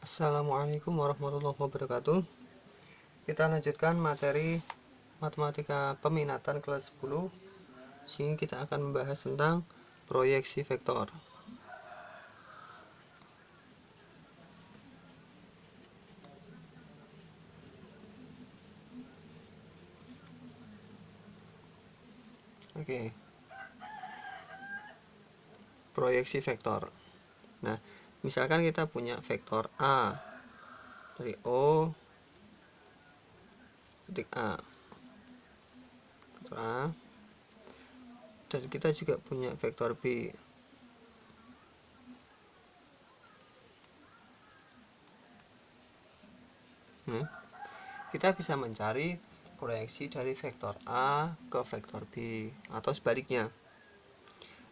Assalamualaikum warahmatullahi wabarakatuh. Kita lanjutkan materi matematika peminatan kelas 10. Sini kita akan membahas tentang proyeksi vektor. Oke. Proyeksi vektor. Nah, misalkan kita punya vektor A dari O titik A. Vektor A. Dan kita juga punya vektor B. Nah, kita bisa mencari proyeksi dari vektor A ke vektor B atau sebaliknya.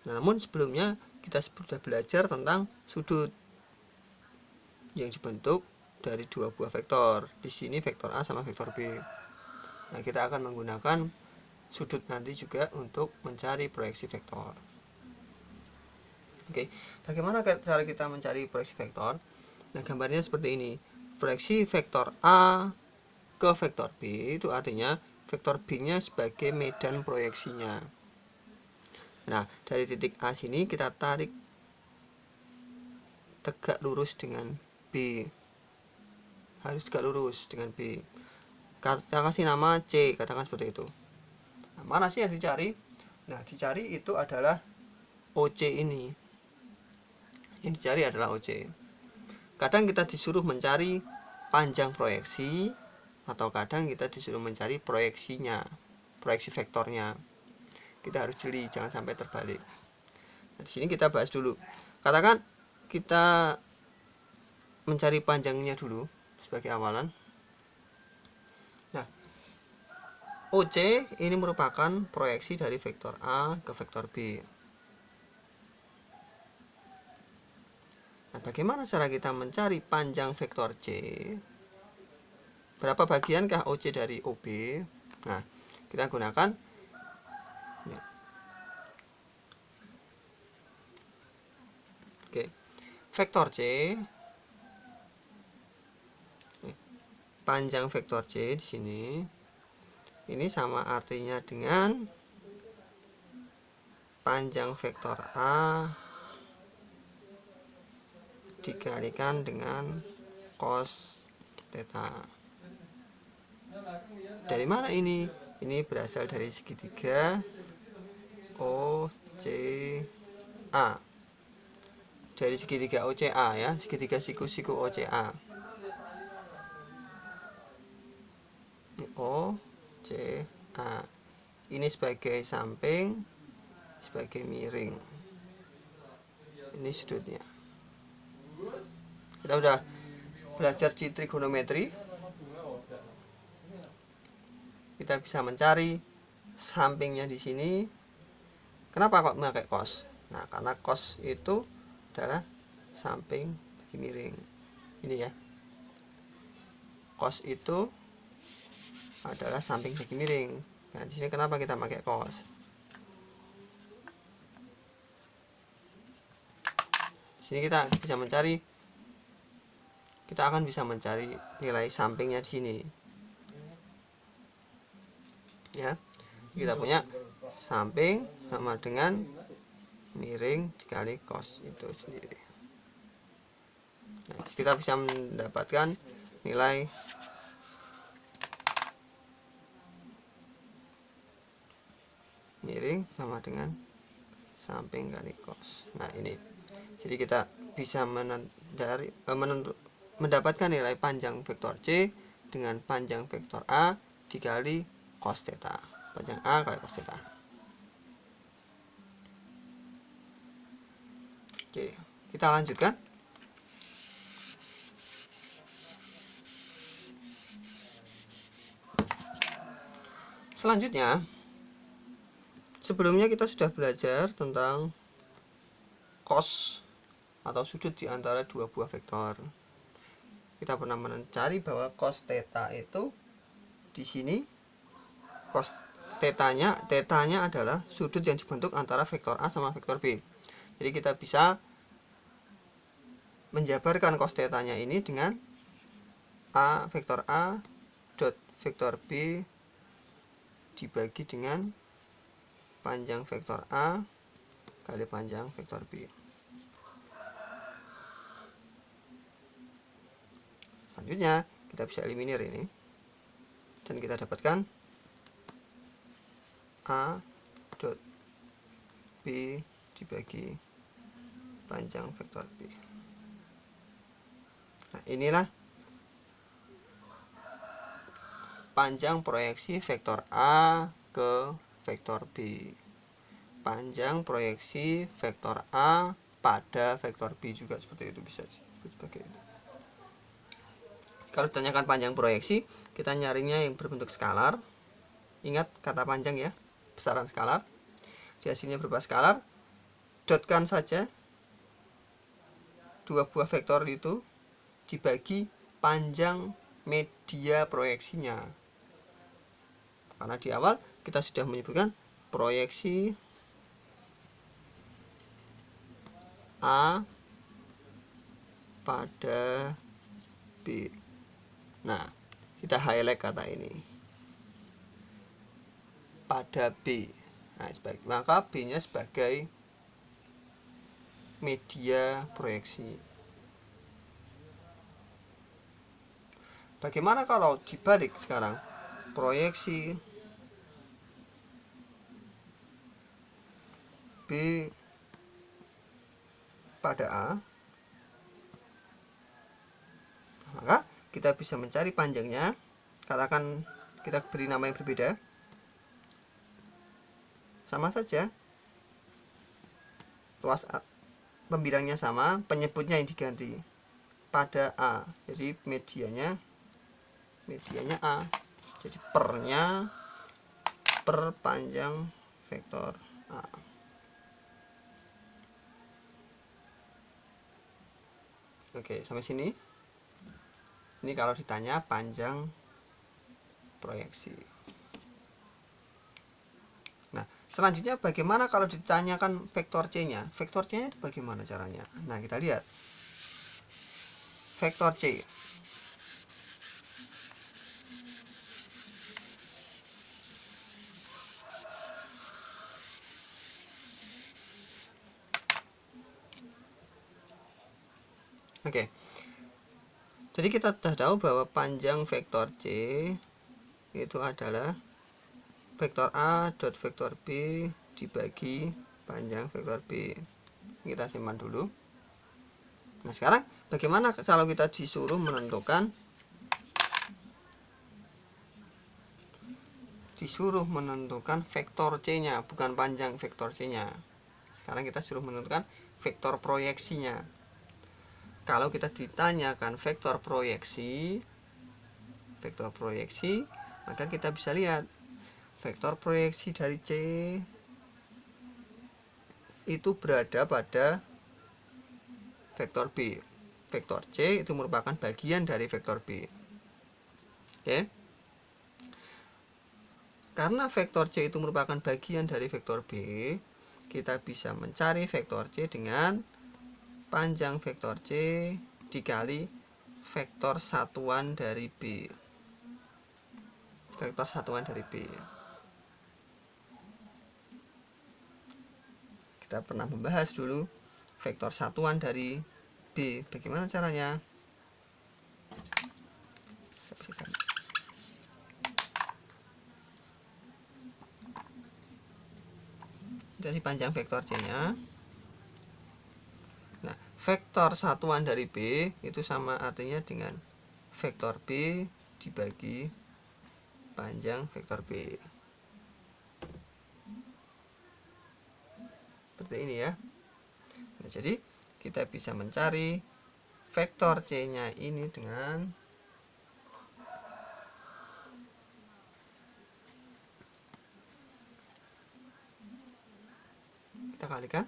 Namun sebelumnya kita sudah belajar tentang sudut yang dibentuk dari dua buah vektor. Di sini vektor A sama vektor B. Nah, kita akan menggunakan sudut nanti juga untuk mencari proyeksi vektor. Oke, bagaimana cara kita mencari proyeksi vektor? Nah, gambarnya seperti ini. Proyeksi vektor A ke vektor B itu artinya vektor B-nya sebagai medan proyeksinya. Nah, dari titik A sini kita tarik tegak lurus dengan B. Harus tegak lurus dengan B. Kita kasih nama C, katakan seperti itu. Nah, mana sih yang dicari? Nah, dicari itu adalah OC ini. Yang dicari adalah OC. Kadang kita disuruh mencari panjang proyeksi, atau kadang kita disuruh mencari proyeksinya, proyeksi vektornya. Kita harus jeli, jangan sampai terbalik. Nah, di sini kita bahas dulu. Katakan kita mencari panjangnya dulu sebagai awalan. Nah, OC ini merupakan proyeksi dari vektor A ke vektor B. Nah, bagaimana cara kita mencari panjang vektor C? Berapa bagiankah OC dari OB? Nah, kita gunakan Oke. Vektor C, panjang vektor C di sini ini sama artinya dengan panjang vektor A dikalikan dengan cos theta. Dari mana ini? Ini berasal dari segitiga OCA. Dari segitiga OCA ya, segitiga siku-siku OCA. OCA. Ini sebagai samping, sebagai miring. Ini sudutnya. Kita udah belajar trigonometri. Kita bisa mencari sampingnya di sini. Kenapa kok memakai cos? Nah, karena cos itu adalah samping bagi miring. Ini ya. Cos itu adalah samping bagi miring. Nah, di sini kenapa kita pakai cos? Di sini kita akan bisa mencari nilai sampingnya di sini. Ya. Kita punya samping sama dengan miring dikali cos itu sendiri. Nah, kita bisa mendapatkan nilai miring sama dengan samping kali cos. Nah, ini. Jadi kita bisa mendapatkan nilai panjang vektor C dengan panjang vektor A dikali cos theta. Panjang A kali cos theta. Oke, kita lanjutkan. Selanjutnya, sebelumnya kita sudah belajar tentang cos atau sudut di antara dua buah vektor. Kita pernah mencari bahwa cos theta itu di sini cos tetanya adalah sudut yang dibentuk antara vektor A sama vektor B. Jadi kita bisa menjabarkan cos theta-nya ini dengan A vektor A dot vektor B dibagi dengan panjang vektor A kali panjang vektor B. Selanjutnya kita bisa eliminir ini dan kita dapatkan A dot B dibagi panjang vektor B. Nah, inilah panjang proyeksi vektor A ke vektor B. Panjang proyeksi vektor A pada vektor B juga seperti itu, bisa disebut sebagai itu. Kalau ditanyakan panjang proyeksi, kita nyarinya yang berbentuk skalar. Ingat kata panjang ya, besaran skalar. Di hasilnya berupa skalar, dotkan saja dua buah vektor itu dibagi panjang media proyeksinya. Karena di awal kita sudah menyebutkan proyeksi A pada B. Nah, kita highlight kata ini pada B. Nah, maka B-nya sebagai media proyeksi. Bagaimana kalau dibalik sekarang? Proyeksi B pada A, maka kita bisa mencari panjangnya. Katakan kita beri nama yang berbeda, sama saja, ruas pembilangnya sama, penyebutnya yang diganti pada A, jadi medianya A, jadi pernya per panjang vektor A. Oke, sampai sini. Ini kalau ditanya panjang proyeksi. Nah, selanjutnya bagaimana kalau ditanyakan vektor C-nya? Vektor C-nya bagaimana caranya? Nah, kita lihat. Vektor C. Oke. Jadi kita sudah tahu bahwa panjang vektor C itu adalah vektor A dot vektor B dibagi panjang vektor B. Kita simpan dulu. Nah, sekarang bagaimana kalau kita disuruh menentukan vektor C-nya, bukan panjang vektor C-nya. Sekarang kita suruh menentukan vektor proyeksinya. Kalau kita ditanyakan vektor proyeksi, maka kita bisa lihat vektor proyeksi dari C itu berada pada vektor B. Vektor C itu merupakan bagian dari vektor B. Oke. Karena vektor C itu merupakan bagian dari vektor B, kita bisa mencari vektor C dengan panjang vektor C dikali vektor satuan dari B. Vektor satuan dari B. Kita pernah membahas dulu vektor satuan dari B. Bagaimana caranya? Dari panjang vektor C-nya. Nah, vektor satuan dari B itu sama artinya dengan vektor B dibagi panjang vektor B. Seperti ini ya. Nah, jadi kita bisa mencari vektor C-nya ini dengan kita kalikan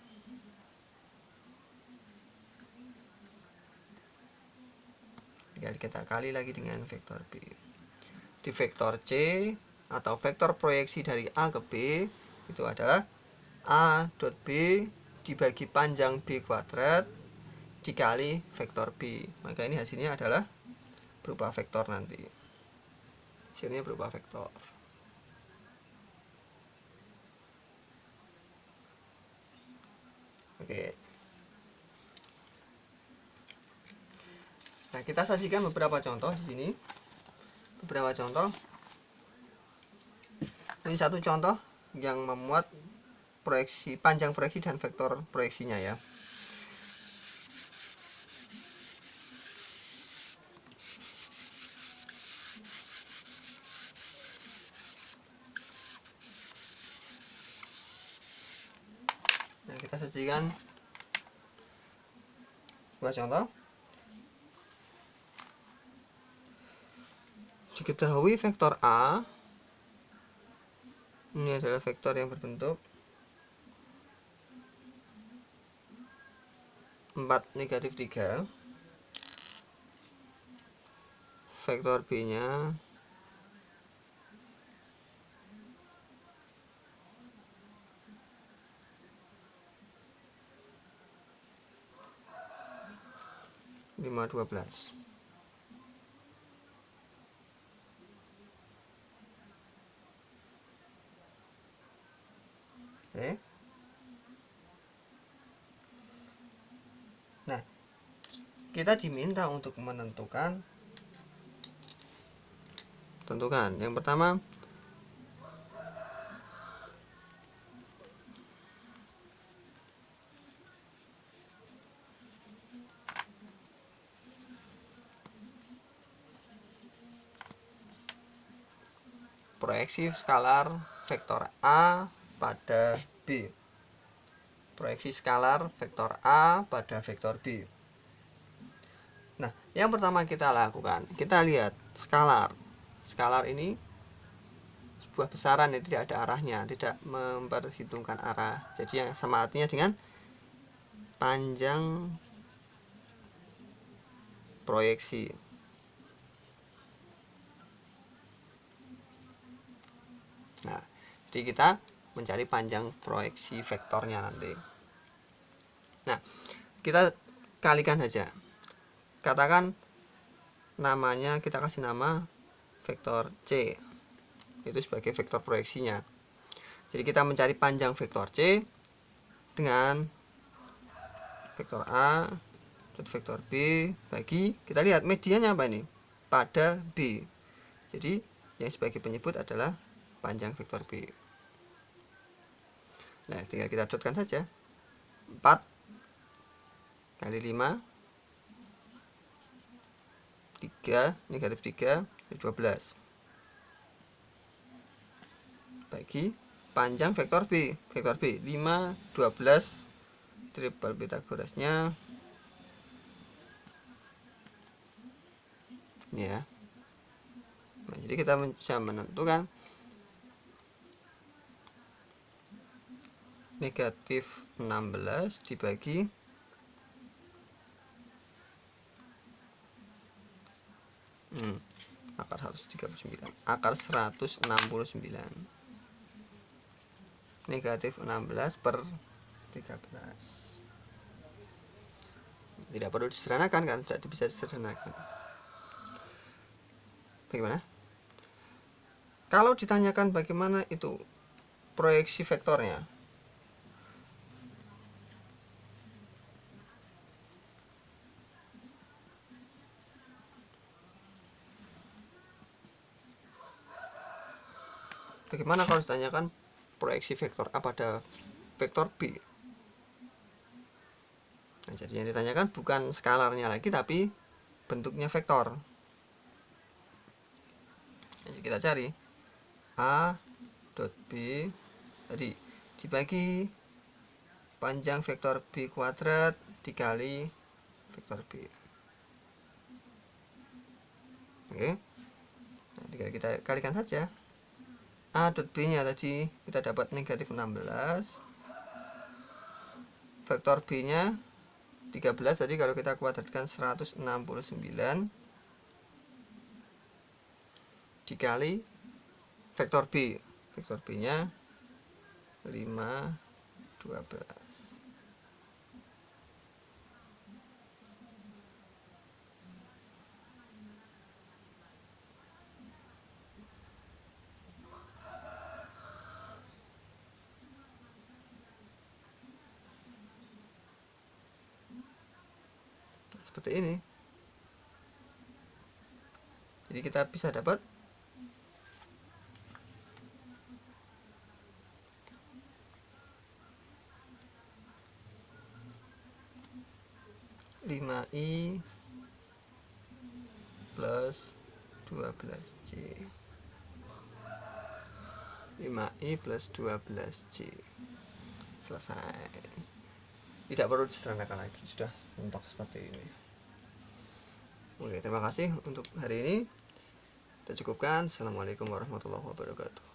kita kali lagi dengan vektor B. Di vektor C atau vektor proyeksi dari A ke B itu adalah A dot B dibagi panjang B kuadrat dikali vektor B, maka ini hasilnya adalah berupa vektor nanti. Hasilnya berupa vektor. Oke. Nah, kita saksikan beberapa contoh di sini. Beberapa contoh. Ini satu contoh yang memuat proyeksi, panjang proyeksi dan vektor proyeksinya ya. Nah, kita sajikan dua contoh. Diketahui vektor A ini adalah vektor yang berbentuk 4 negatif 3. Vektor B nya lima 12. Oke. Nah, kita diminta untuk menentukan yang pertama proyeksi skalar vektor A pada B. Proyeksi skalar vektor A pada vektor B. Nah, yang pertama kita lakukan, kita lihat skalar. Skalar ini sebuah besaran yang tidak ada arahnya, tidak memperhitungkan arah. Jadi yang sama artinya dengan panjang proyeksi. Nah, jadi kita mencari panjang proyeksi vektornya nanti. Nah, kita kalikan saja. Katakan namanya, kita kasih nama vektor C. Itu sebagai vektor proyeksinya. Jadi kita mencari panjang vektor C dengan vektor A dan vektor B bagi, kita lihat medianya apa ini? Pada B. Jadi yang sebagai penyebut adalah panjang vektor B. Nah, tinggal kita dotkan saja. 4 kali 5 3 negatif 3 12 bagi panjang vektor B. Vektor B 5 12 triple Pitagorasnya ini ya. Nah, jadi kita bisa menentukan negatif 16 dibagi akar 139, akar 169. Negatif 16 per 13. Tidak perlu disederhanakan kan, tidak bisa disederhanakan. Bagaimana? Kalau ditanyakan bagaimana itu proyeksi vektornya, bagaimana kalau ditanyakan proyeksi vektor A pada vektor B? Nah, jadi yang ditanyakan bukan skalarnya lagi, tapi bentuknya vektor. Jadi kita cari A dot B tadi dibagi panjang vektor B kuadrat dikali vektor B. Oke. Nah, tinggal kita kalikan saja. A dot B nya tadi kita dapat negatif 16. Vektor B nya 13, tadi kalau kita kuadratkan 169 dikali vektor B. Vektor B nya 5 12. seperti ini. Jadi kita bisa dapat 5i plus 12c. 5i plus 12c. Selesai. Tidak perlu disederhanakan lagi, sudah mentok seperti ini. Oke, terima kasih untuk hari ini. Kita cukupkan. Assalamualaikum warahmatullahi wabarakatuh.